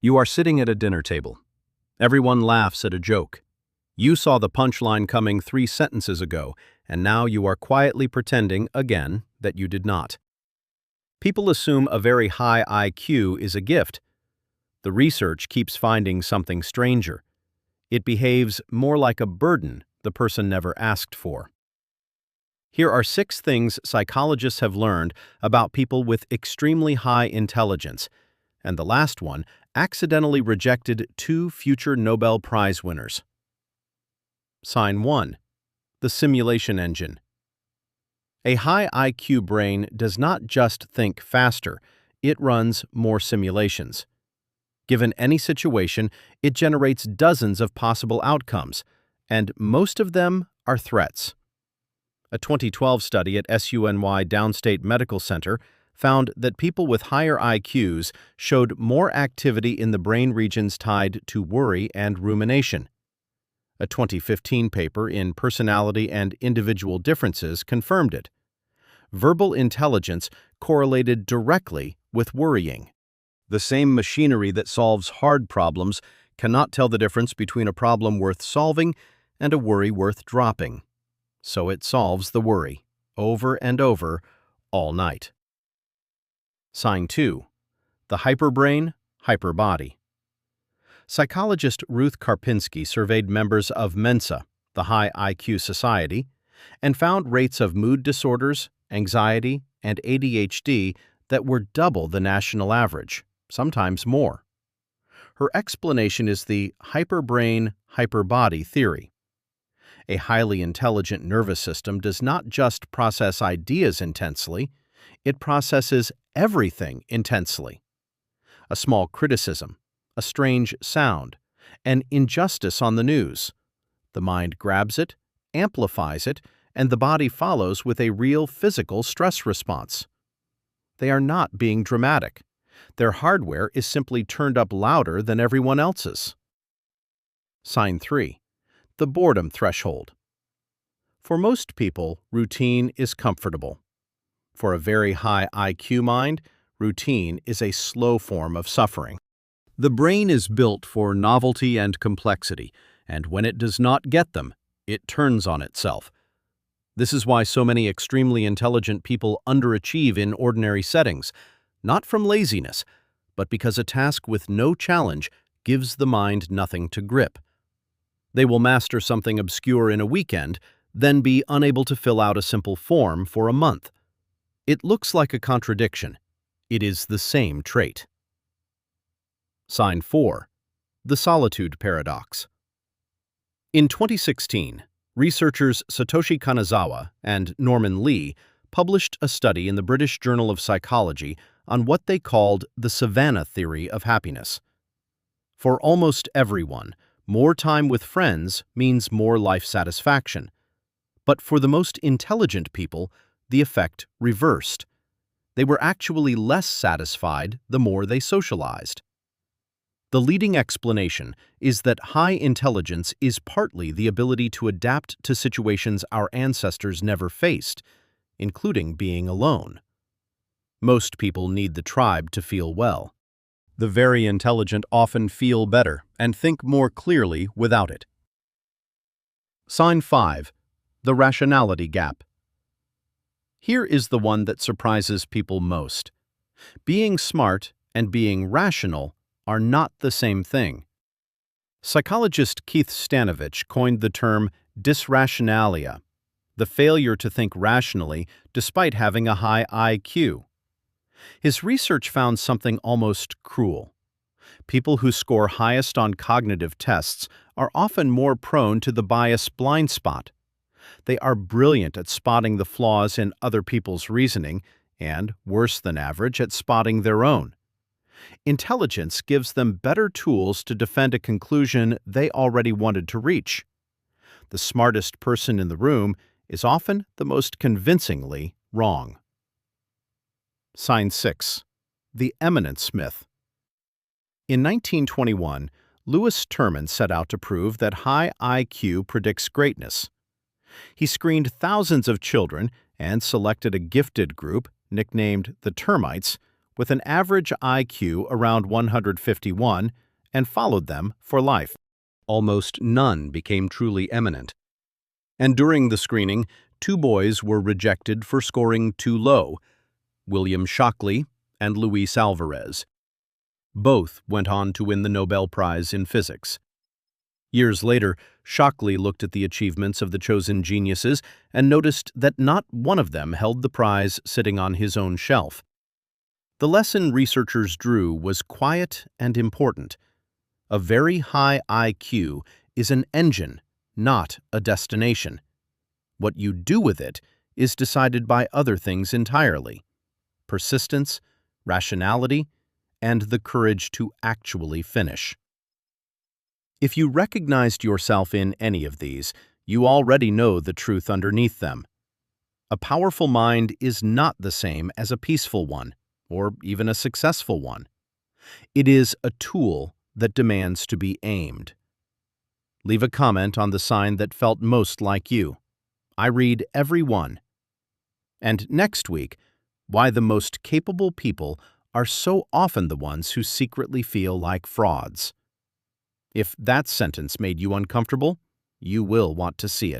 You are sitting at a dinner table. Everyone laughs at a joke. You saw the punchline coming 3 sentences ago, and now you are quietly pretending, again, that you did not. People assume a very high IQ is a gift. The research keeps finding something stranger. It behaves more like a burden the person never asked for. Here are 6 things psychologists have learned about people with extremely high intelligence, and the last one accidentally rejected 2 future Nobel Prize winners. Sign 1. The simulation engine. A high IQ brain does not just think faster, it runs more simulations. Given any situation, it generates dozens of possible outcomes, and most of them are threats. A 2012 study at SUNY Downstate Medical Center found that people with higher IQs showed more activity in the brain regions tied to worry and rumination. A 2015 paper in Personality and Individual Differences confirmed it. Verbal intelligence correlated directly with worrying. The same machinery that solves hard problems cannot tell the difference between a problem worth solving and a worry worth dropping. So it solves the worry, over and over, all night. Sign 2. The hyperbrain, hyperbody. Psychologist Ruth Karpinski surveyed members of Mensa, the high IQ society, and found rates of mood disorders, anxiety, and ADHD that were double the national average, sometimes more. Her explanation is the hyperbrain-hyperbody theory. A highly intelligent nervous system does not just process ideas intensely, it processes everything intensely. A small criticism, a strange sound, an injustice on the news. The mind grabs it, amplifies it, and the body follows with a real physical stress response. They are not being dramatic. Their hardware is simply turned up louder than everyone else's. Sign 3. The boredom threshold. For most people, routine is comfortable. For a very high IQ mind, routine is a slow form of suffering. The brain is built for novelty and complexity, and when it does not get them, it turns on itself. This is why so many extremely intelligent people underachieve in ordinary settings, not from laziness, but because a task with no challenge gives the mind nothing to grip. They will master something obscure in a weekend, then be unable to fill out a simple form for a month. It looks like a contradiction. It is the same trait. Sign 4. The solitude paradox. In 2016, researchers Satoshi Kanazawa and Norman Lee published a study in the British Journal of Psychology on what they called the Savannah theory of happiness. For almost everyone, more time with friends means more life satisfaction. But for the most intelligent people, the effect reversed. They were actually less satisfied the more they socialized. The leading explanation is that high intelligence is partly the ability to adapt to situations our ancestors never faced, including being alone. Most people need the tribe to feel well. The very intelligent often feel better and think more clearly without it. Sign 5. The rationality gap. Here is the one that surprises people most. Being smart and being rational are not the same thing. Psychologist Keith Stanovich coined the term dysrationalia, the failure to think rationally despite having a high IQ. His research found something almost cruel. People who score highest on cognitive tests are often more prone to the bias blind spot. They are brilliant at spotting the flaws in other people's reasoning and, worse than average, at spotting their own. Intelligence gives them better tools to defend a conclusion they already wanted to reach. The smartest person in the room is often the most convincingly wrong. Sign 6. The eminence myth. In 1921, Lewis Terman set out to prove that high IQ predicts greatness. He screened thousands of children and selected a gifted group, nicknamed the termites, with an average IQ around 151 and followed them for life. Almost none became truly eminent. And during the screening, 2 boys were rejected for scoring too low, William Shockley and Luis Alvarez. Both went on to win the Nobel Prize in Physics. Years later, Shockley looked at the achievements of the chosen geniuses and noticed that not one of them held the prize sitting on his own shelf. The lesson researchers drew was quiet and important. A very high IQ is an engine, not a destination. What you do with it is decided by other things entirely: persistence, rationality, and the courage to actually finish. If you recognized yourself in any of these, you already know the truth underneath them. A powerful mind is not the same as a peaceful one, or even a successful one. It is a tool that demands to be aimed. Leave a comment on the sign that felt most like you. I read every one. And next week, why the most capable people are so often the ones who secretly feel like frauds. If that sentence made you uncomfortable, you will want to see it.